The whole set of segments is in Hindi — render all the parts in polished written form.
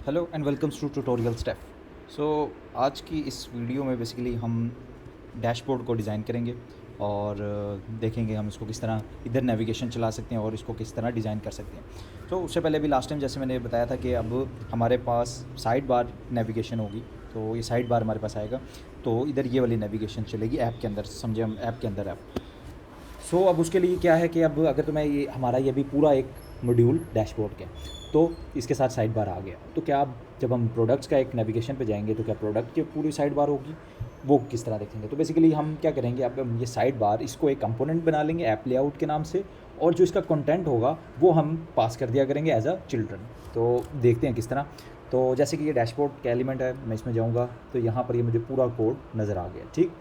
Hello and welcomes to tutorial step. So आज की इस वीडियो में बेसिकली हम डैशबोर्ड को डिज़ाइन करेंगे और देखेंगे हम इसको किस तरह इधर नेविगेशन चला सकते हैं और इसको किस तरह डिज़ाइन कर सकते हैं। तो उससे पहले भी लास्ट टाइम जैसे मैंने बताया था कि अब हमारे पास साइड बार नेविगेशन होगी। तो ये साइड बार हमारे पास आएगा, तो इधर ये वाली नेविगेशन चलेगी ऐप के अंदर, समझे हम ऐप के अंदर ऐप। अब उसके लिए क्या है कि अब अगर तुम्हें ये हमारा ये भी पूरा एक मॉड्यूल डैशबोर्ड के, तो इसके साथ साइड बार आ गया, तो क्या अब जब हम प्रोडक्ट्स का एक नेविगेशन पे जाएंगे तो क्या प्रोडक्ट की पूरी साइड बार होगी, वो किस तरह देखेंगे। तो बेसिकली हम क्या करेंगे, अब हम ये साइड बार इसको एक कंपोनेंट बना लेंगे ऐप लेआउट के नाम से, और जो इसका कंटेंट होगा वो हम पास कर दिया करेंगे एज अ चिल्ड्रन। तो देखते हैं किस तरह। तो जैसे कि ये डैशबोर्ड का एलिमेंट है, मैं इसमें जाऊँगा तो यहाँ पर ये मुझे पूरा कोड नज़र आ गया। ठीक,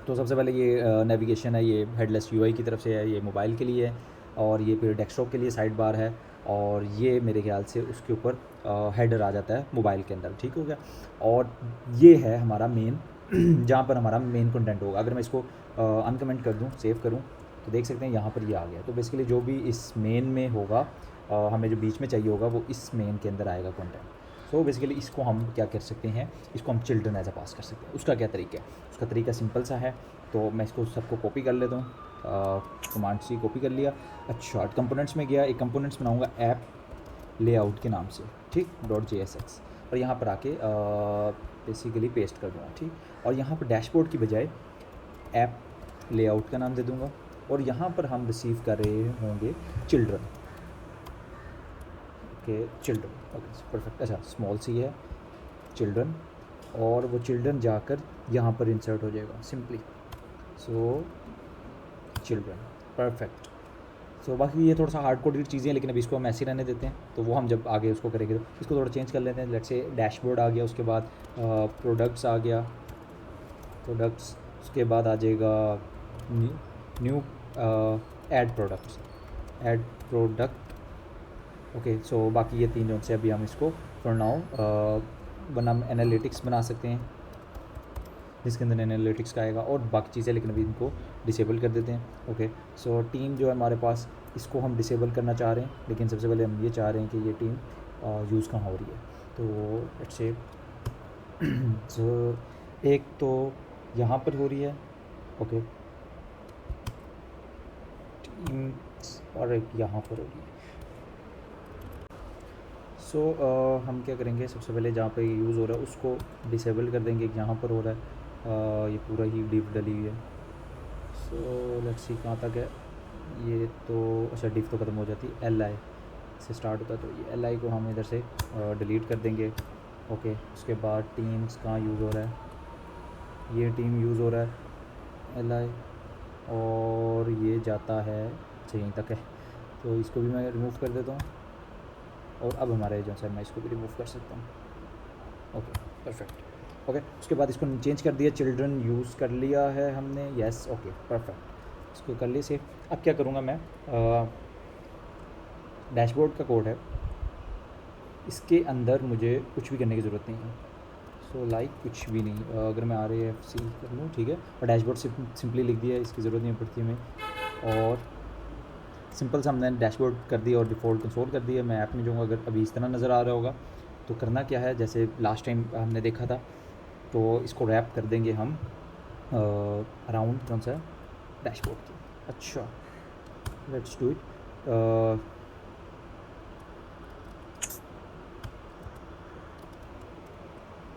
तो सबसे पहले ये नेविगेशन है, ये हेडलेस यूआई की तरफ से है, ये मोबाइल के लिए है, और ये फिर डेस्कटॉप के लिए साइड बार है, और ये मेरे ख्याल से उसके ऊपर हेडर आ जाता है मोबाइल के अंदर। ठीक हो गया। और ये है हमारा मेन जहाँ पर हमारा मेन कंटेंट होगा। अगर मैं इसको अनकमेंट कर दूँ, सेव करूँ, तो देख सकते हैं यहाँ पर ये आ गया। तो बेसिकली जो भी इस मेन में होगा, हमें जो बीच में चाहिए होगा वो इस मेन के अंदर आएगा कंटेंट। बेसिकली इसको हम क्या कर सकते हैं, इसको हम चिल्ड्रन एज अ पास कर सकते हैं। उसका क्या तरीका है, उसका तरीका सिंपल सा है। तो मैं इसको सबको कॉपी कर लेता हूँ, कमांड सी कॉपी कर लिया। अच्छा, कंपोनेंट्स में गया, एक कंपोनेंट्स बनाऊँगा ऐप लेआउट के नाम से, ठीक, .jsx, और यहाँ पर आके बेसिकली पेस्ट कर दूँगा। ठीक, और यहाँ पर डैशबोर्ड की बजाय ऐप लेआउट का नाम दे दूँगा, और यहाँ पर हम रिसीव कर रहे होंगे चिल्ड्रन के, चिल्ड्रन, ओके परफेक्ट। अच्छा, स्मॉल सी है चिल्ड्रन, और वो चिल्ड्रन जाकर यहाँ पर इंसर्ट हो जाएगा सिंपली। Children, perfect. बाकी ये थोड़ा सा हार्ड कोडेड चीज़ें हैं, लेकिन अभी इसको हम ऐसे ही रहने देते हैं। तो वो हम जब आगे उसको करेंगे तो इसको थोड़ा चेंज कर लेते हैं। लेट्स से डैशबोर्ड आ गया, उसके बाद प्रोडक्ट्स आ गया, प्रोडक्ट्स, उसके बाद आ जाएगा new add products, add product. Okay, बाकी ये तीन जोन से अभी हम इसको फॉर नाउ बनाम एनालिटिक्स बना सकते हैं, जिसके अंदर एनालिटिक्स का आएगा और बाकी चीज़ें, लेकिन अभी इनको डिसेबल कर देते हैं। ओके, टीम जो है हमारे पास, इसको हम डिसेबल करना चाह रहे हैं, लेकिन सबसे पहले हम ये चाह रहे हैं कि ये टीम यूज़ कहाँ हो रही है। तो लेट्स से एक तो यहाँ पर हो रही है, ओके, टीम, और एक यहाँ पर हो रही है। हम क्या करेंगे, सबसे पहले जहाँ पे यूज़ हो रहा है उसको डिसेबल कर देंगे। यहाँ पर हो रहा है, ये पूरा ही डिफ डली हुई है। लेट्स सी कहाँ तक है ये। तो अच्छा, डिफ तो ख़त्म हो जाती है, एल आई से स्टार्ट होता है, तो ये एल आई को हम इधर से डिलीट कर देंगे। ओके, उसके बाद टीम्स कहाँ यूज़ हो रहा है, ये टीम यूज़ हो रहा है एल आई, और ये जाता है, अच्छा यहीं तक है, तो इसको भी मैं रिमूव कर देता हूँ। और अब हमारे जो है मैं इसको भी रिमूव कर सकता हूँ। Okay, perfect. ओके, उसके बाद इसको चेंज कर दिया, चिल्ड्रन यूज़ कर लिया है हमने, यस, ओके परफेक्ट, इसको कर लिए सेव। अब क्या करूँगा मैं, डैशबोर्ड का कोड है, इसके अंदर मुझे कुछ भी करने की ज़रूरत नहीं है। लाइक कुछ भी नहीं, अगर मैं RAFC कर लूँ, ठीक है, और डैशबोर्ड सिंपली लिख दिया, इसकी ज़रूरत नहीं पड़ती हमें। और सिंपल सा हमने डैशबोर्ड कर दिया और डिफ़ॉल्ट कंसोल कर दिया। मैं ऐप में जाऊँगा, अगर अभी इस तरह नज़र आ रहा होगा, तो करना क्या है, जैसे लास्ट टाइम हमने देखा था, तो इसको रैप कर देंगे हम अराउंड कौन सा डैशबोर्ड की। अच्छा, लेट्स डू इट।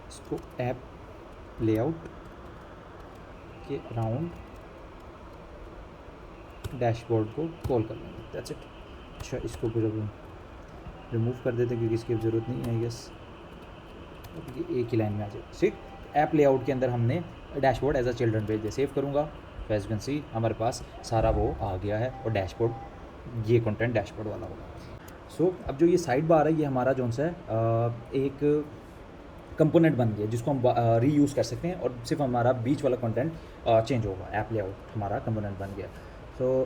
इसको ऐप लेआउट के अराउंड डैशबोर्ड को कॉल कर लेंगे, दैट्स इट। अच्छा, इसको फिर अब रिमूव कर देते हैं क्योंकि इसकी ज़रूरत नहीं है, आई गेस ये एक ही लाइन में आ जाए। ठीक, ऐप लेआउट के अंदर हमने डैशबोर्ड एज अ चिल्ड्रन भेज दिया, सेव करूँगा, तो एज कैन सी हमारे पास सारा वो आ गया है, और डैशबोर्ड, ये कंटेंट डैशबोर्ड वाला होगा। अब जो ये साइड बार है, ये हमारा जो सा है एक कंपोनेंट बन गया, जिसको हम रीयूज़ कर सकते हैं, और सिर्फ हमारा बीच वाला कंटेंट चेंज होगा। ऐप लेआउट हमारा कंपोनेंट बन गया।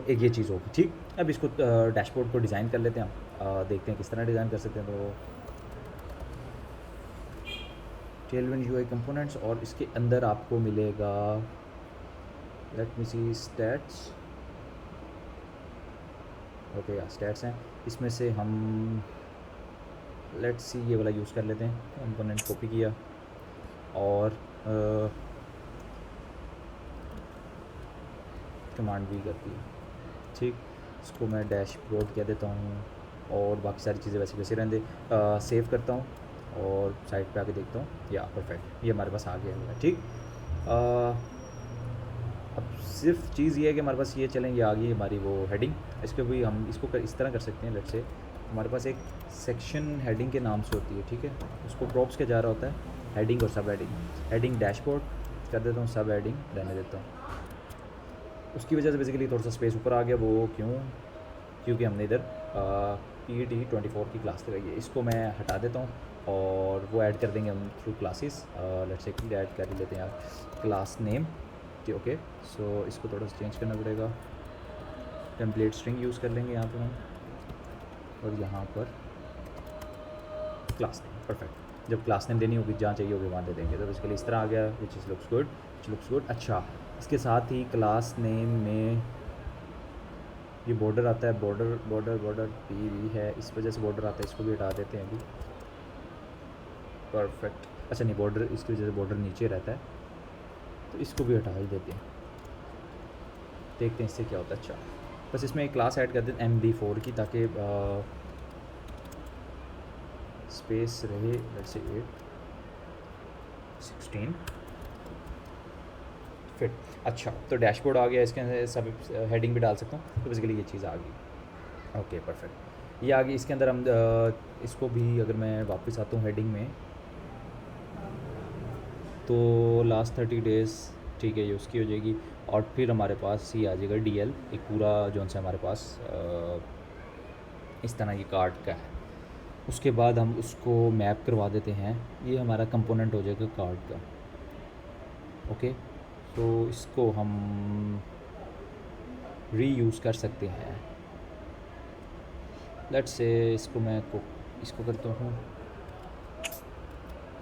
एक ये चीज़ होगी। ठीक, अब इसको डैशबोर्ड को डिज़ाइन कर लेते हैं हम, देखते हैं किस तरह डिज़ाइन कर सकते हैं। तो टेलविन यूआई कंपोनेंट्स, और इसके अंदर आपको मिलेगा, लेट मी सी, स्टैट्स, ओके या स्टैट्स हैं, इसमें से हम लेट्स सी ये वाला यूज़ कर लेते हैं। कंपोनेंट कॉपी किया और कमांड भी कर दिया, ठीक। इसको मैं डैशबोर्ड कह देता हूँ और बाकी सारी चीज़ें वैसे वैसे रहने दे। सेव करता हूँ और साइट पे आके देखता हूँ, या परफेक्ट ये हमारे पास आ गया हुआ है, ठीक। अब सिर्फ चीज़ ये है कि हमारे पास ये चलें, ये आ गई हमारी वो हेडिंग। इसके भी हम इसको इस तरह कर सकते हैं। लेट्स से हमारे पास एक सेक्शन हेडिंग के नाम से होती है, ठीक है। उसको प्रॉप्स के जा रहा होता है, हेडिंग और सब हेडिंग। हेडिंग डैशबोर्ड कर देता हूँ, सब हेडिंग रहने देता हूँ। उसकी वजह से बेसिकली थोड़ा सा स्पेस ऊपर आ गया, वो क्यों? क्योंकि हमने इधर PET24 की क्लास लगाई है। इसको मैं हटा देता हूँ और वो ऐड कर देंगे हम through classes. Let's say add कर लेते हैं यार क्लास नेम, ठीक। ओके, सो इसको थोड़ा सा चेंज करना पड़ेगा। टेम्पलेट स्ट्रिंग यूज़ कर लेंगे यहाँ पर हम, और यहाँ पर क्लास नेम, परफेक्ट। जब क्लास नेम देनी होगी, जहाँ चाहिए होगी वहाँ दे देंगे। तो बेसिकली इस तरह आ गया, विच इज़ लुक्स गुड। अच्छा, इसके साथ ही क्लास नेम में ये बॉर्डर आता है, बॉर्डर भी है, इस वजह से बॉर्डर आता है। इसको भी हटा देते हैं अभी, परफेक्ट। अच्छा नहीं, बॉर्डर इसकी वजह से बॉर्डर नीचे रहता है, तो इसको भी हटा ही देते हैं। देखते हैं इससे क्या होता है। अच्छा, बस इसमें एक क्लास ऐड कर देते हैं MD4 की, ताकि स्पेस रहे। Let's say 8 16 fit. अच्छा, तो डैशबोर्ड आ गया, इसके अंदर सब हेडिंग भी डाल सकता हूँ। तो बेसिकली ये चीज़ आ गई। ओके, परफेक्ट, ये आ गई। इसके अंदर हम इसको भी, अगर मैं वापस आता हूँ हेडिंग में, तो लास्ट 30 डेज़, ठीक है, ये उसकी हो जाएगी। और फिर हमारे पास ये आ जाएगा DL, एक पूरा जोन से हमारे पास इस तरह की कार्ड का है। उसके बाद हम उसको मैप करवा देते हैं, ये हमारा कंपोनेंट हो जाएगा कार्ड का। ओके, तो इसको हम रीयूज़ कर सकते हैं। लेट्स से इसको मैं इसको करता हूँ,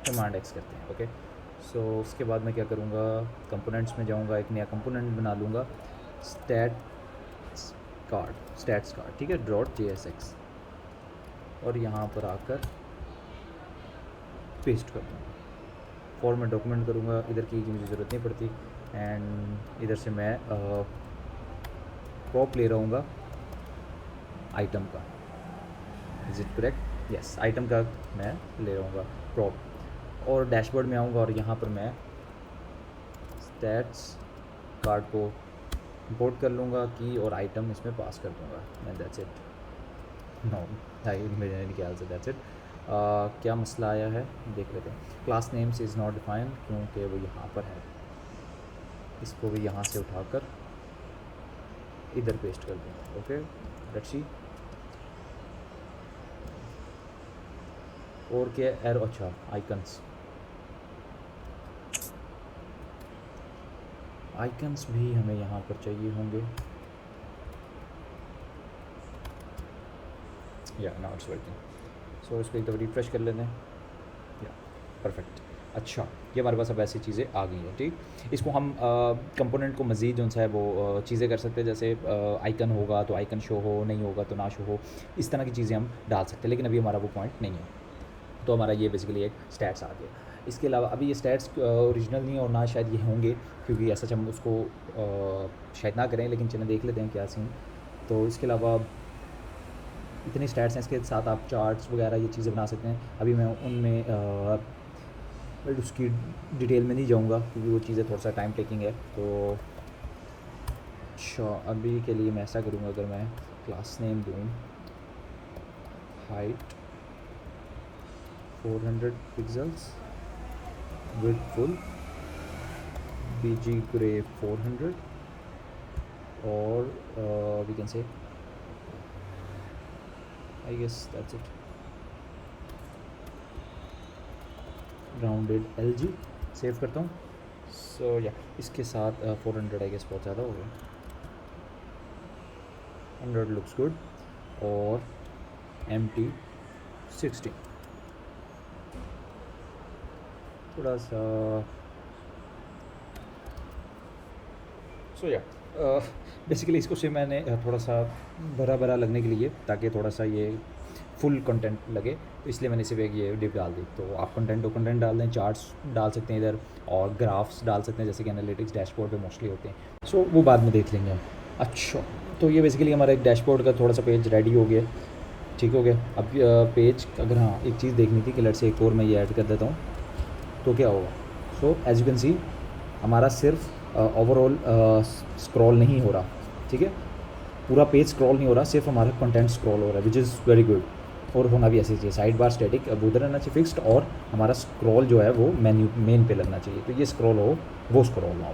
कमांड X करते हैं। ओके, सो उसके बाद मैं क्या करूँगा, कंपोनेंट्स में जाऊँगा, एक नया कंपोनेंट बना लूँगा, स्टैट्स कार्ड, ठीक है, .jsx, और यहाँ पर आकर पेस्ट कर दूँगा। फॉर्मेट डॉक्यूमेंट करूँगा, इधर की मुझे ज़रूरत नहीं पड़ती। एंड इधर से मैं प्रॉप ले रहूँगा आइटम का। Is it correct? Yes, item का मैं ले रहूँगा प्रॉप, और डैशबोर्ड में आऊँगा और यहाँ पर मैं स्टैट्स कार्ड को इंपोर्ट कर लूँगा की, और आइटम इसमें पास कर दूँगा, एंड दैट्स इट। नो, मेरे ख्याल से दैट्स इट। क्या मसला आया है देख लेते हैं। Class names is not defined, क्योंकि वो यहाँ पर है। इसको भी यहाँ से उठाकर इधर पेस्ट कर दूँ। ओके, लेट्स सी और क्या एरो। अच्छा, आइकन्स भी हमें यहाँ पर चाहिए होंगे। या नाउ इट्स वर्किंग, सो इसको एक दफ़ा रिफ्रेश कर लेते हैं। या परफेक्ट। अच्छा, ये हमारे पास अब ऐसी चीज़ें आ गई हैं, ठीक। इसको हम कंपोनेंट को मज़ीद जो है वो चीज़ें कर सकते हैं, जैसे आइकन होगा तो आइकन शो हो, नहीं होगा तो ना शो हो, इस तरह की चीज़ें हम डाल सकते हैं। लेकिन अभी हमारा वो पॉइंट नहीं है, तो हमारा ये बेसिकली एक स्टैट्स आ गया। इसके अलावा अभी ये स्टैट्स ओरिजिनल नहीं है, और ना शायद ये होंगे, क्योंकि ऐसा हम उसको शायद ना करें, लेकिन चलें देख लेते हैं क्या सीन। तो इसके अलावा इतने स्टैट्स हैं, इसके साथ आप चार्ट्स वगैरह ये चीज़ें बना सकते हैं। अभी मैं उनमें उसकी डिटेल में नहीं जाऊंगा, क्योंकि वो चीज़ें थोड़ा सा टाइम टेकिंग है। तो अच्छा, अभी के लिए मैं ऐसा करूँगा, अगर मैं क्लास नेम दूँ height 400 pixels, width full, BG grey 400, और we can say I guess that's it, rounded LG। Save करता हूँ। सो या इसके साथ 400 आई गेस बहुत ज़्यादा हो गया, 100 लुक्स गुड, और MT 60 थोड़ा सा। सो या बेसिकली इसको से मैंने थोड़ा सा भरा भरा लगने के लिए, ताकि थोड़ा सा ये फुल कंटेंट लगे, तो इसलिए मैंने सिर्फ एक ये डिप डाल दी। तो आप कंटेंट डाल दें, चार्ट्स डाल सकते हैं इधर, और ग्राफ्स डाल सकते हैं जैसे कि एनालिटिक्स डैशबोर्ड पे मोस्टली होते हैं। सो वो बाद में देख लेंगे हम। अच्छा, तो ये बेसिकली हमारा एक डैशबोर्ड का थोड़ा सा पेज रेडी हो गया, ठीक हो गया। अब पेज अगर, हाँ एक चीज़ देखनी थी कि लेट से एक और मैं ये ऐड कर देता हूँ तो क्या होगा। So as you can see हमारा सिर्फ ओवरऑल स्क्रॉल नहीं हो रहा, ठीक है, पूरा पेज स्क्रॉल नहीं हो रहा, सिर्फ हमारा कंटेंट स्क्रॉल हो रहा है, विच इज़ वेरी गुड। और होना भी ऐसे चाहिए, साइड बार स्टैटिक अब उधर रहना चाहिए फिक्स्ड, और हमारा स्क्रॉल जो है वो मेन पे लगना चाहिए, तो ये स्क्रॉल हो वो स्क्रॉल ना हो,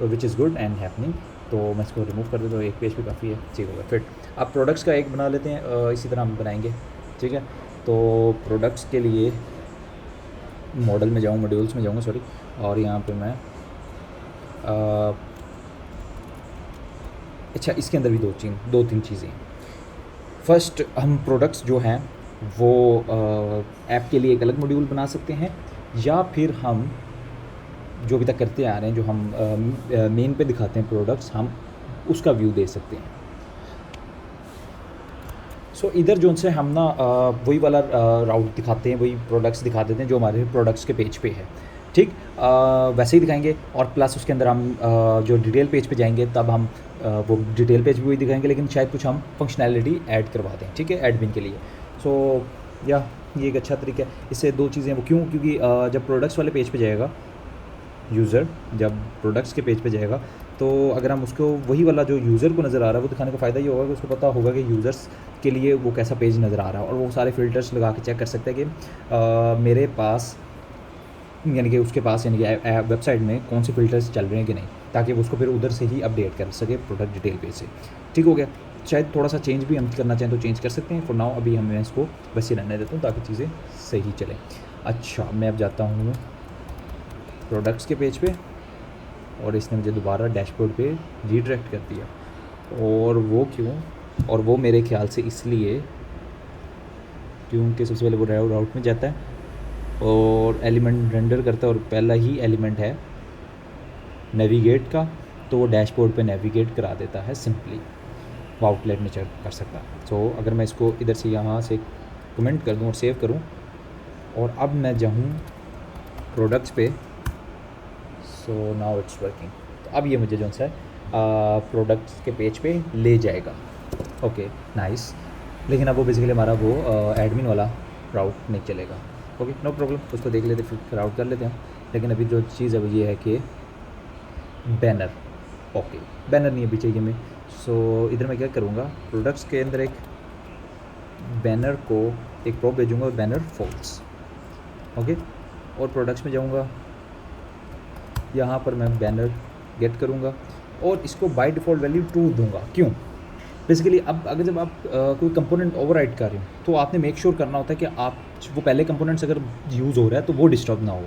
which is good and happening. तो मैं इसको रिमूव कर देता हूँ, एक पेज पे काफ़ी है, ठीक होगा। फिर अब प्रोडक्ट्स का एक बना लेते हैं, इसी तरह हम बनाएंगे, ठीक है। तो प्रोडक्ट्स के लिए मॉडल में जाऊँ, मॉड्यूल्स में जाऊँगा सॉरी, और यहाँ पे मैं अच्छा इसके अंदर भी दो तीन चीज़ें हैं। फर्स्ट, हम प्रोडक्ट्स जो हैं वो ऐप के लिए एक अलग मॉड्यूल बना सकते हैं, या फिर हम जो अभी तक करते आ रहे हैं, जो हम मेन पे दिखाते हैं प्रोडक्ट्स, हम उसका व्यू दे सकते हैं। सो इधर जो उनसे हम ना वही वाला राउट दिखाते हैं, वही प्रोडक्ट्स दिखा देते हैं जो हमारे प्रोडक्ट्स के पेज पे है, ठीक। वैसे ही दिखाएंगे, और प्लस उसके अंदर हम जो डिटेल पेज पे जाएंगे तब हम वो डिटेल पेज भी वही दिखाएंगे, लेकिन शायद कुछ हम फंक्शनैलिटी ऐड करवा दें, ठीक है, एडमिन के लिए। सो या ये एक अच्छा तरीका है। इससे दो चीज़ें, वो क्यों, क्योंकि जब प्रोडक्ट्स वाले पेज पे जाएगा यूज़र, जब प्रोडक्ट्स के पेज पे जाएगा, तो अगर हम उसको वही वाला जो यूज़र को नज़र आ रहा है वो दिखाने का फ़ायदा ये होगा कि उसको पता होगा कि यूज़र्स के लिए वो कैसा पेज नज़र आ रहा है, और वो सारे फ़िल्टर्स लगा के चेक कर सकते हैं कि मेरे पास, यानी कि उसके पास, यानी कि वेबसाइट में कौन से फ़िल्टर्स चल रहे हैं कि नहीं, ताकि वो उसको फिर उधर से ही अपडेट कर सके प्रोडक्ट डिटेल पेज से, ठीक हो गया। शायद थोड़ा सा चेंज भी हम करना चाहें तो चेंज कर सकते हैं, फॉर नाउ अभी हमें इसको वैसे रहने देता हूँ ताकि चीज़ें सही चलें। अच्छा, मैं अब जाता हूँ प्रोडक्ट्स के पेज पे, और इसने मुझे दोबारा डैशबोर्ड पे रीडायरेक्ट कर दिया, और वो क्यों, और वो मेरे ख्याल से इसलिए क्योंकि सबसे पहले वो राउट में जाता है और एलिमेंट रेंडर करता है, और पहला ही एलिमेंट है नेविगेट का, तो वो डैशबोर्ड पे नेविगेट करा देता है सिंपली, वो आउटलेट नहीं चेक कर सकता। सो अगर मैं इसको इधर से यहाँ से कमेंट कर दूँ और सेव करूँ, और अब मैं जाऊँ प्रोडक्ट्स पे, सो नाउ इट्स वर्किंग। तो अब ये मुझे जो सा है प्रोडक्ट्स के पेज पे ले जाएगा, ओके नाइस। लेकिन अब वो बेसिकली हमारा वो एडमिन वाला राउट नहीं चलेगा, ओके नो प्रॉब्लम, उसको देख लेते फिर राउट कर लेते हैं। लेकिन अभी जो चीज़ है वो ये है कि बैनर, ओके बैनर नहीं अभी चाहिए हमें। सो इधर मैं क्या करूँगा, प्रोडक्ट्स के अंदर एक बैनर को एक प्रॉप भेजूँगा, बैनर फॉल्स, ओके। और प्रोडक्ट्स में जाऊँगा, यहाँ पर मैं बैनर गेट करूँगा, और इसको बाय डिफ़ॉल्ट वैल्यू 2 दूँगा। क्यों, बेसिकली अब अगर जब आप कोई कंपोनेंट ओवरराइड कर रहे हो, तो आपने मेक श्योर करना होता है कि आप वो पहले कंपोनेंट्स अगर यूज़ हो रहा है तो वो डिस्टर्ब ना हो,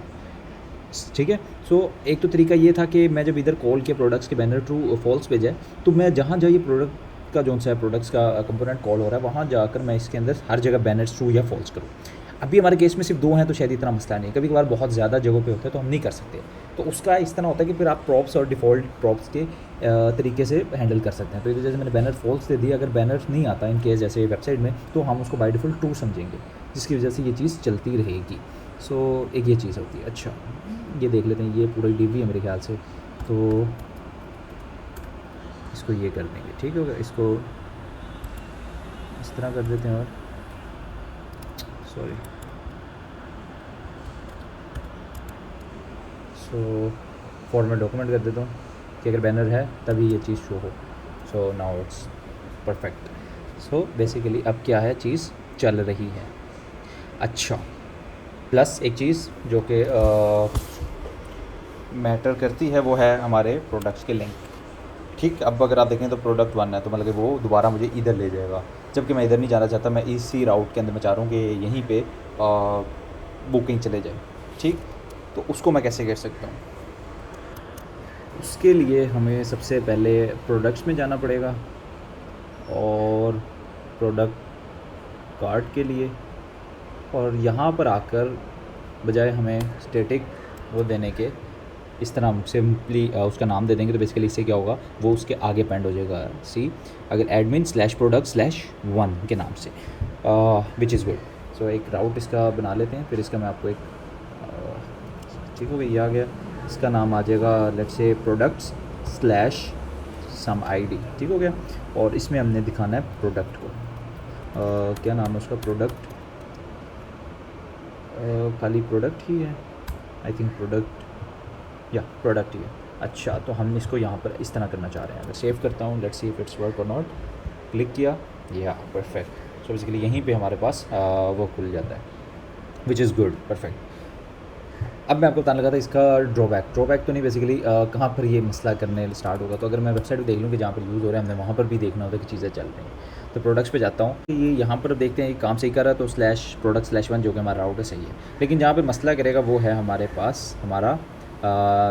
ठीक है। सो एक तो तरीका ये था कि मैं जब इधर कॉल किया प्रोडक्ट्स के बैनर ट्रू फॉल्स पे जाए, तो मैं जहाँ ये प्रोडक्ट का जो सा है प्रोडक्ट्स का कंपोनेंट कॉल हो रहा है, वहाँ जाकर मैं इसके अंदर हर जगह बैनर्स ट्रू या फॉल्स करूँ। अभी हमारे केस में सिर्फ 2 हैं तो शायद इतना मसला नहीं है, कभी कभार बहुत ज़्यादा जगहों पे होता है तो हम नहीं कर सकते, तो उसका इस तरह होता है कि फिर आप प्रॉप्स और डिफ़ॉल्ट प्रॉप्स के तरीके से हैंडल कर सकते हैं। तो इधर जैसे मैंने बैनर फॉल्स दे दिया, अगर बैनर नहीं आता इन केस जैसे वेबसाइट में, तो हम उसको बाय डिफ़ॉल्ट 2 समझेंगे, जिसकी वजह से ये चीज़ चलती रहेगी। सो एक ये चीज़ होती है। अच्छा, ये देख लेते हैं, ये पूरा डीवी है मेरे ख्याल से, तो इसको ये कर देंगे, ठीक होगा। इसको इस तरह कर देते हैं, और सॉरी, सो फॉर्मेट डॉक्यूमेंट कर देता हूँ कि अगर बैनर है तभी ये चीज़ शो हो। So now it's perfect. So basically अब क्या है, चीज़ चल रही है। अच्छा, प्लस एक चीज़ जो कि मैटर करती है वो है हमारे प्रोडक्ट्स के लिंक, ठीक। अब अगर आप देखें तो प्रोडक्ट 1 है, तो मतलब कि वो दोबारा मुझे इधर ले जाएगा, जबकि मैं इधर नहीं जाना चाहता, मैं इसी राउट के अंदर मैं चाह रहा हूँ कि यहीं पे बुकिंग चले जाए, ठीक। तो उसको मैं कैसे कर सकता हूँ, उसके लिए हमें सबसे पहले प्रोडक्ट्स में जाना पड़ेगा, और प्रोडक्ट कार्ट के लिए, और यहाँ पर आकर बजाय हमें स्टैटिक वो देने के, इस तरह हम सिंपली उसका नाम दे देंगे तो बेसिकली इससे क्या होगा, वो उसके आगे पेंड हो जाएगा। सी अगर एडमिन स्लैश प्रोडक्ट स्लैश 1 के नाम से, विच इज़ गुड। सो एक राउट इसका बना लेते हैं, फिर इसका मैं आपको एक ठीक हो गई, ये आ गया। इसका नाम आ जाएगा let's say products slash some ID, ठीक हो गया। और इसमें हमने दिखाना है प्रोडक्ट को, क्या नाम है उसका, प्रोडक्ट, खाली प्रोडक्ट ही है आई थिंक, प्रोडक्ट या प्रोडक्ट ही है। अच्छा, तो हम इसको यहाँ पर इस तरह करना चाह रहे हैं। अगर सेव करता हूँ, let's see if it's work or not, click किया, या परफेक्ट। सो बेसिकली यहीं पे हमारे पास वो खुल जाता है, विच इज़ गुड, परफेक्ट। अब मैं आपको बताने लगा था इसका ड्रॉबैक तो नहीं, बेसिकली कहाँ पर ये मसला करने स्टार्ट होगा। तो अगर मैं वेबसाइट पे देख लूँ कि जहाँ पर यूज़ हो रहा है, हमने वहाँ पर भी देखना होता है कि चीज़ें चल रही हैं। तो प्रोडक्ट्स पे जाता हूँ, ये यहाँ पर देखते हैं ये काम सही कर रहा है, तो स्लैश प्रोडक्ट स्लैश 1 जो कि हमारा राउट है सही है। लेकिन जहाँ पर मसला करेगा वो है हमारे पास हमारा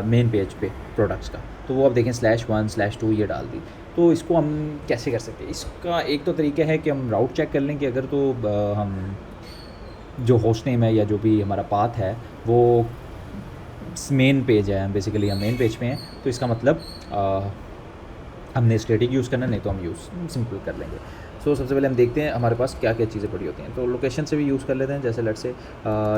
मेन पेज पे प्रोडक्ट्स का। तो वो आप देखें स्लैश 1 स्लैश 2 ये डाल दी। तो इसको हम कैसे कर सकते हैं? इसका एक तो तरीका है कि हम राउट चेक कर लें कि अगर तो हम जो होस्ट नेम है या जो भी हमारा पाथ है वो मेन पेज है, बेसिकली हम मेन पेज पे हैं, तो इसका मतलब हमने स्टैटिक यूज़ करना, नहीं तो हम यूज़ सिंपल कर लेंगे। सो सबसे पहले हम देखते हैं हमारे पास क्या क्या चीज़ें पड़ी होती हैं। तो लोकेशन से भी यूज़ कर लेते हैं, जैसे लेट्स से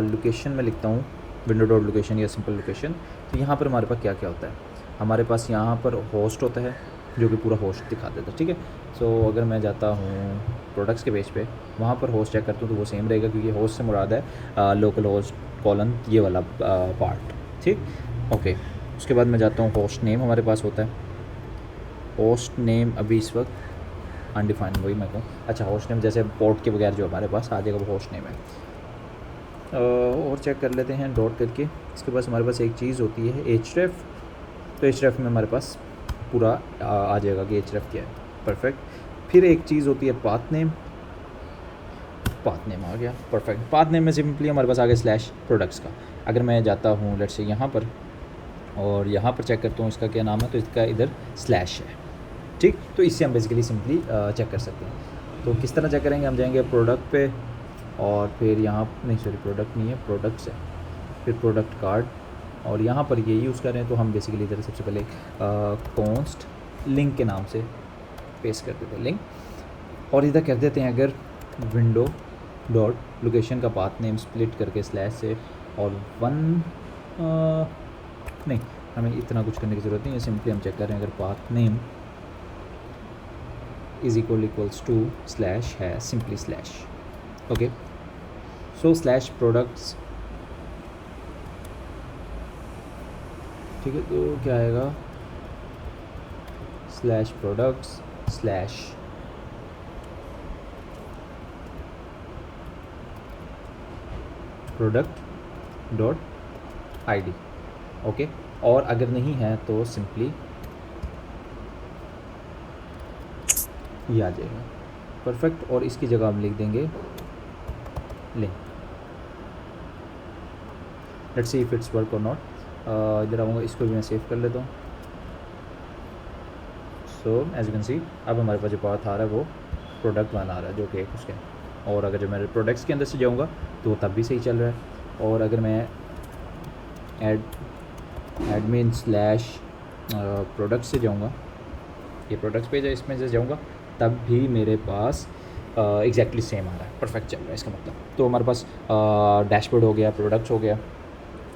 लोकेशन में लिखता हूँ विंडो डॉट लोकेशन या सिंपल लोकेशन। तो यहाँ पर हमारे पास क्या क्या होता है, हमारे पास यहाँ पर होस्ट होता है जो कि पूरा होस्ट दिखा देता है, ठीक है। सो अगर मैं जाता हूँ प्रोडक्ट्स के पेज पे, वहाँ पर होस्ट चेक करता हूँ तो वो सेम रहेगा, क्योंकि होस्ट से मुराद है लोकल होस्ट कॉलन ये वाला पार्ट, ठीक, ओके। उसके बाद मैं जाता हूँ होस्ट नेम हमारे पास होता है, होस्ट नेम अभी इस वक्त अनडिफाइंड, वही मैं कहूँ। अच्छा, होस्ट नेम जैसे पोर्ट के बगैर जो हमारे पास आ जाएगा वो होस्ट नेम है। और चेक कर लेते हैं डॉट करके। इसके पास हमारे पास एक चीज़ होती है href, तो href में हमारे पास पूरा आ जाएगा कि href क्या है, परफेक्ट। फिर एक चीज़ होती है पाथ नेम आ गया, परफेक्ट। पाथ नेम में सिंपली हमारे पास आ गया स्लैश प्रोडक्ट्स का। अगर मैं जाता हूँ लेट्स से यहाँ पर और यहाँ पर चेक करता हूँ इसका क्या नाम है, तो इसका इधर स्लैश है, ठीक। तो इससे हम बेसिकली सिंपली चेक कर सकते हैं। तो किस तरह चेक करेंगे, हम जाएंगे प्रोडक्ट पे और फिर यहाँ नहीं, सॉरी प्रोडक्ट नहीं है, प्रोडक्ट्स है, फिर प्रोडक्ट कार्ड, और यहाँ पर ये यूज़ कर रहे हैं। तो हम बेसिकली इधर सबसे पहले कॉन्स्ट लिंक के नाम से पेस्ट कर देते हैं लिंक, और इधर कर देते हैं अगर विंडो डॉट लोकेशन का पाथ नेम स्प्लिट करके स्लैश से, और 1 नहीं, हमें इतना कुछ करने की ज़रूरत नहीं है, सिंपली हम चेक कर रहे हैं अगर path name is equals to slash है, simply slash, okay. So slash products, ठीक है। तो क्या आएगा, slash products slash product dot ID, okay. और अगर नहीं है तो सिंपली ये आ जाएगा, परफेक्ट। और इसकी जगह हम लिख देंगे link, let's see if it's work or not. इधर आऊँगा, इसको भी मैं सेव कर लेता हूँ। So as you can see अब हमारे पास जो पाथ आ रहा है वो प्रोडक्ट 1 आ रहा है जो कि उसके, और अगर जो मैं प्रोडक्ट्स के अंदर से जाऊँगा तो वो तब भी सही चल रहा है। और अगर मैं एडमिन स्लैश प्रोडक्ट से जाऊँगा, ये प्रोडक्ट्स पेज है, इसमें से जाऊँगा तब भी मेरे पास एग्जैक्टली सेम आ रहा है, परफेक्ट चल रहा है इसका मतलब। तो हमारे पास डैशबोर्ड हो गया, प्रोडक्ट्स हो गया,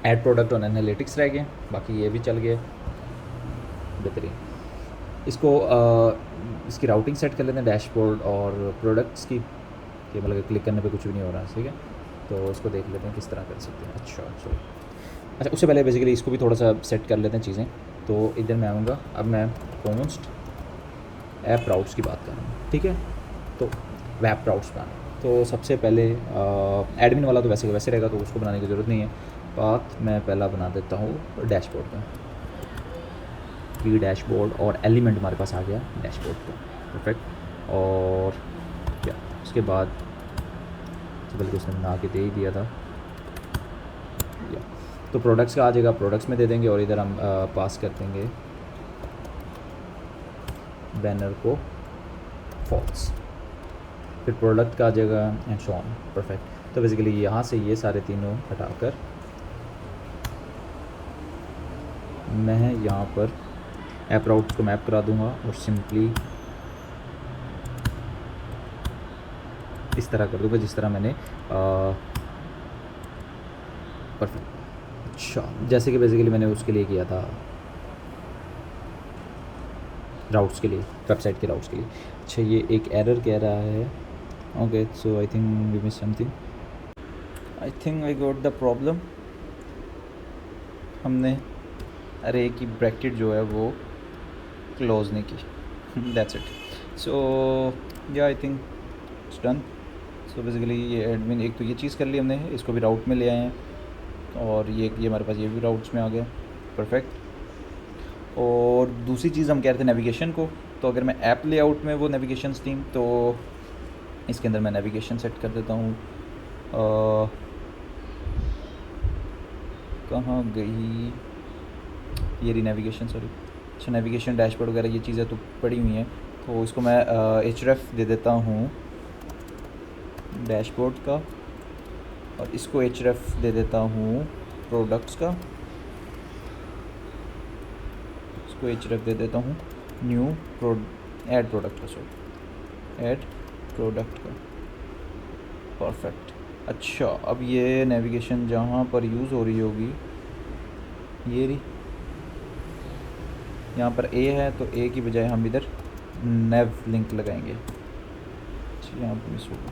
ऐड प्रोडक्ट और एनालिटिक्स रह गए, बाकी ये भी चल गया, बेहतरीन। इसको इसकी राउटिंग सेट कर लेते हैं डैशबोर्ड और प्रोडक्ट्स की, कि मतलब क्लिक करने पे कुछ भी नहीं हो रहा, ठीक है। तो उसको देख लेते हैं किस तरह कर सकते हैं। अच्छा, उससे पहले बेसिकली इसको भी थोड़ा सा सेट कर लेते हैं चीज़ें। तो इधर मैं आऊँगा, अब मैं कॉन्स्ट ऐप राउट्स की बात कर रहा हूँ, ठीक है। तो वेब राउट्स बनाना, तो सबसे पहले एडमिन वाला तो वैसे का वैसे रहेगा, तो उसको बनाने की ज़रूरत नहीं है। पाथ मैं पहला बना देता हूँ डैशबोर्ड का, प्री डैशबोर्ड, और एलिमेंट हमारे पास आ गया डैशबोर्ड का, परफेक्ट। और क्या उसके बाद तो बल्कि उसने बना के दे ही दिया था, या तो प्रोडक्ट्स का आ जाएगा, प्रोडक्ट्स में दे देंगे, और इधर हम पास कर देंगे बैनर को फॉल्स, फिर प्रोडक्ट का आ जाएगा एंड सो ऑन, परफेक्ट। तो बेसिकली यहाँ से ये सारे तीनों हटाकर मैं यहाँ पर ऐप राउट्स को मैप करा दूँगा और सिंपली इस तरह कर दूँगा जिस तरह मैंने परफेक्ट। अच्छा, जैसे कि बेसिकली मैंने उसके लिए किया था, राउट्स के लिए, वेबसाइट के राउट्स के लिए। अच्छा, ये एक एरर कह रहा है। Okay, so I think we miss something. I think I got the problem. हमने अरे की ब्रैकेट जो है वो क्लोज नहीं की। That's it. So yeah I think it's done. So basically ये एडमिन, एक तो ये चीज़ कर ली हमने, इसको भी राउट में ले आए हैं, और ये हमारे पास ये भी राउट्स में आ गया। परफेक्ट। और दूसरी चीज़ हम कह रहे थे नेविगेशन को, तो अगर मैं ऐप लेआउट में वो नेविगेशंस थी, तो इसके अंदर मैं नेविगेशन सेट कर देता हूँ। कहाँ गई ये रही नेविगेशन, सॉरी। अच्छा, नेविगेशन डैशबोर्ड वगैरह ये चीज़ें तो पड़ी हुई हैं, तो इसको मैं href दे देता हूँ डैशबोर्ड का, और इसको href दे देता हूँ प्रोडक्ट्स का, इसको href दे देता हूँ न्यू ऐड प्रोडक्ट का, सॉरी ऐड प्रोडक्ट का। परफेक्ट। अच्छा, अब ये नेविगेशन जहाँ पर यूज़ हो रही होगी, ये रही, यहाँ पर ए है, तो ए की बजाय हम इधर नेव लिंक लगाएंगे। अच्छा, यहाँ पर मिस होगा।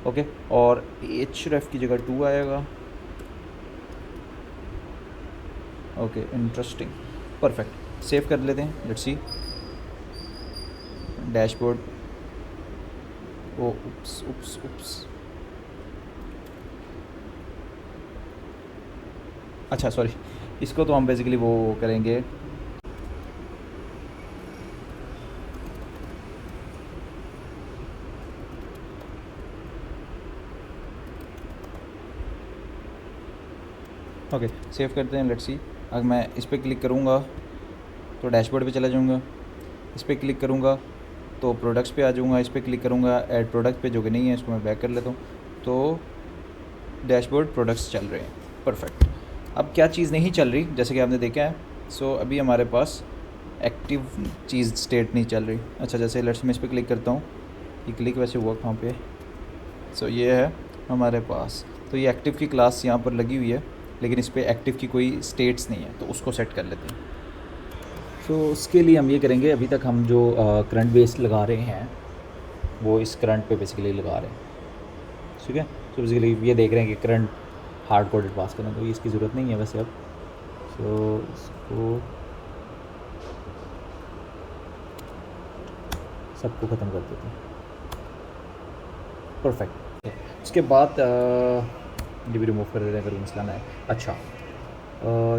ओके, और href की जगह 2 आएगा। Okay, interesting. परफेक्ट, सेव कर लेते हैं। Let's see dashboard. ओ उप्स उप्स उप्स, अच्छा सॉरी, इसको तो हम बेसिकली वो करेंगे। ओके, सेव करते हैं। लेट्स सी, अगर मैं इस पर क्लिक करूँगा तो डैशबोर्ड पे चला जाऊँगा, इस पर क्लिक करूँगा तो प्रोडक्ट्स पे आ जाऊँगा, इस पर क्लिक करूँगा ऐड प्रोडक्ट पे, जो कि नहीं है, इसको मैं बैक कर लेता हूँ, तो डैशबोर्ड प्रोडक्ट्स चल रहे हैं। परफेक्ट। अब क्या चीज़ नहीं चल रही, जैसे कि आपने देखा है, सो अभी हमारे पास एक्टिव चीज़ स्टेट नहीं चल रही। अच्छा, जैसे लेट्स मैं इस पर क्लिक करता हूँ, ये क्लिक वैसे हुआ कहाँ पे, सो ये है हमारे पास, तो ये एक्टिव की क्लास यहाँ पर लगी हुई है, लेकिन इस पर एक्टिव की कोई स्टेट्स नहीं है, तो उसको सेट कर लेते हैं। सो उसके लिए हम ये करेंगे, अभी तक हम जो करंट बेस लगा रहे हैं वो इस करंट पे बेसिकली लगा रहे हैं, ठीक है। तो बेसिकली ये देख रहे हैं कि करंट हार्ड कोडेड पास करना, तो इसकी ज़रूरत नहीं है वैसे अब। सो इसको सबको ख़त्म कर देते हैं। परफेक्ट। उसके बाद ये भी रिमूव कर देते हैं अगर मसला ना है। अच्छा,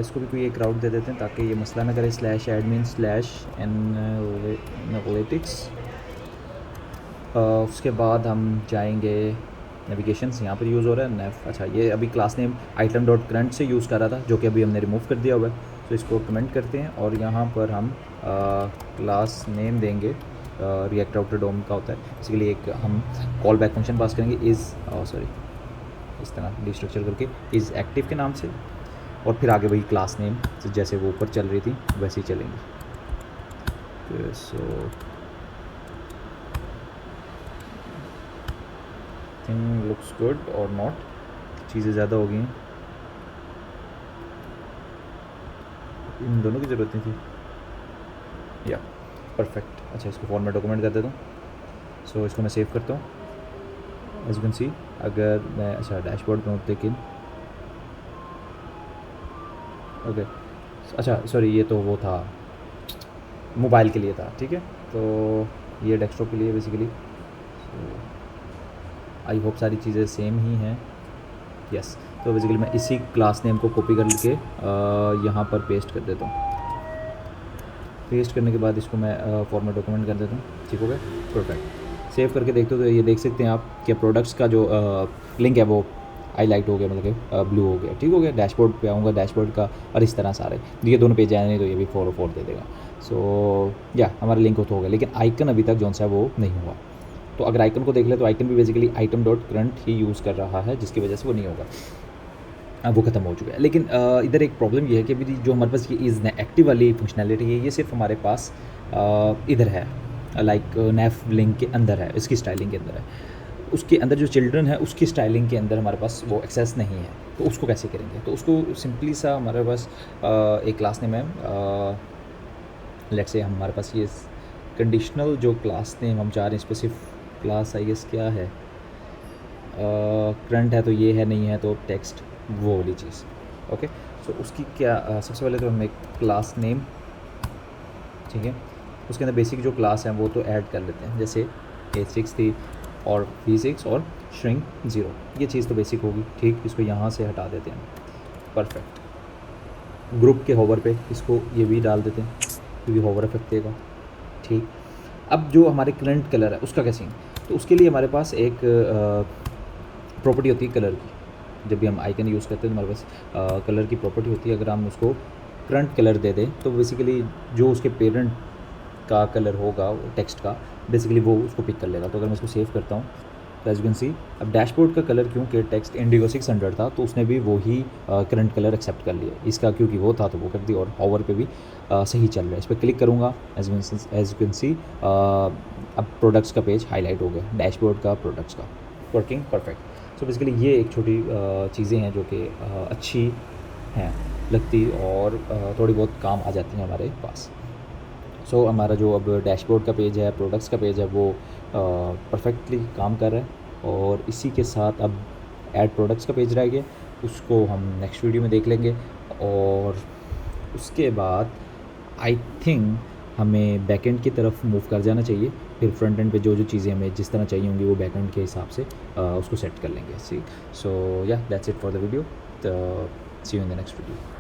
इसको भी कोई एक राउट दे देते हैं ताकि ये मसला ना करे। /admin/analytics। उसके बाद हम जाएंगे नेविगेशंस, यहाँ पर यूज़ हो रहा है नेव। अच्छा, ये अभी क्लास नेम item.current से यूज़ कर रहा था, जो कि अभी हमने रिमूव कर दिया हुआ है, तो इसको कमेंट करते हैं, और यहाँ पर हम क्लास नेम देंगे, रिएक्ट राउटर डोम का होता है, इसके लिए एक हम कॉल बैक फंक्शन पास करेंगे, इस तरह डिस्ट्रक्चर करके इज़ एक्टिव के नाम से, और फिर आगे वही क्लास नेम जैसे वो ऊपर चल रही थी वैसे ही चलेंगी। सो थिंग लुक्स गुड और नॉट, चीज़ें ज़्यादा हो गई हैं, इन दोनों की ज़रूरत नहीं थी, या परफेक्ट। अच्छा, इसको फॉर्मेट डॉक्यूमेंट कर देता हूँ। सो इसको मैं सेव करता हूँ। एज यू कैन सी, अगर मैं अच्छा डैशबोर्ड पे हूँ, लेकिन ओके, अच्छा सॉरी, ये तो वो था मोबाइल के लिए था, ठीक है, तो ये डेस्कटॉप के लिए बेसिकली। आई होप सारी चीज़ें सेम ही हैं। यस, तो बेसिकली मैं इसी क्लास नेम को कॉपी करके यहाँ पर पेस्ट कर देता हूँ। पेस्ट करने के बाद इसको मैं फॉर्मेट डॉक्यूमेंट कर देता हूँ, ठीक हो गया। परफेक्ट, सेव करके देखते हो तो ये देख सकते हैं आप कि प्रोडक्ट्स का जो लिंक है वो हाईलाइट हो गया, मतलब कि ब्लू हो गया, ठीक हो गया। डैशबोर्ड पे आऊँगा, डैशबोर्ड का, और इस तरह सारे ये दोनों पेज आए नहीं तो ये भी 404 दे देगा। सो या हमारा लिंक तो हो गया, लेकिन आइकन अभी तक जो सा वो नहीं हुआ। तो अगर आइकन को देख ले तो आइकन भी बेसिकली item.current ही यूज़ कर रहा है, जिसकी वजह से वो नहीं होगा। वो ख़त्म हो चुका है। लेकिन इधर एक प्रॉब्लम ये है कि अभी जो हमारे पास ये इज़ एक्टिव वाली फंक्शनैलिटी है, ये सिर्फ हमारे पास इधर है, लाइक नैफ लिंक के अंदर है, इसकी स्टाइलिंग के अंदर है। उसके अंदर जो चिल्ड्रन है उसकी स्टाइलिंग के अंदर हमारे पास वो एक्सेस नहीं है। तो उसको कैसे करेंगे? तो उसको सिंपली सा हमारे पास एक क्लास नेम है, लेट्स से हमारे पास ये कंडीशनल जो क्लास नेम हम चाह रहे हैं, स्पेसिफिक क्लास आई गेस क्या है, करंट है तो ये है, नहीं है तो टेक्स्ट, वो वाली चीज़। ओके, सो उसकी क्या सबसे पहले तो हम एक क्लास नेम, ठीक है, उसके अंदर बेसिक जो क्लास है वो तो ऐड कर लेते हैं, जैसे A6 थी और V6 और श्रिंक 0, ये चीज़ तो बेसिक होगी। ठीक, इसको यहाँ से हटा देते हैं, परफेक्ट। ग्रुप के होवर पे इसको ये भी डाल देते हैं क्योंकि होवर इफेक्ट देगा। ठीक, अब जो हमारे करंट कलर है उसका कैसे, तो उसके लिए हमारे पास एक प्रॉपर्टी होती है कलर की। जब भी हम आइकन यूज़ करते हैं तो हमारे पास कलर की प्रॉपर्टी होती है। अगर हम उसको करंट कलर दे दें तो बेसिकली जो उसके पेरेंट का कलर होगा टेक्स्ट का, बेसिकली वो उसको पिक कर लेगा। तो अगर मैं इसको सेव करता हूँ तो एज यू कैन सी, अब डैशबोर्ड का कलर क्योंकि टेक्स्ट इंडिगो 600 था तो उसने भी वही करंट कलर एक्सेप्ट कर लिया। इसका क्योंकि वो था तो वो कर दिया, और हॉवर पे भी सही चल रहा है। इस पर क्लिक करूँगा, एज यू कैन सी अब प्रोडक्ट्स का पेज हाईलाइट हो गया, डैशबोर्ड का, प्रोडक्ट्स का, वर्किंग परफेक्ट। सो बेसिकली ये एक छोटी चीज़ें हैं जो कि अच्छी हैं लगती, और थोड़ी बहुत काम आ जाती हैं हमारे पास। सो हमारा जो अब डैशबोर्ड का पेज है, प्रोडक्ट्स का पेज है, वो परफेक्टली काम कर रहा है। और इसी के साथ अब ऐड प्रोडक्ट्स का पेज रह गया, उसको हम नेक्स्ट वीडियो में देख लेंगे। और उसके बाद आई थिंक हमें बैकएंड की तरफ मूव कर जाना चाहिए। फिर फ्रंट एंड पे जो जो चीज़ें हमें जिस तरह चाहिए होंगी वो बैकएंड के हिसाब से उसको सेट कर लेंगे। सी, सो या that's it for the video, see you in the next video.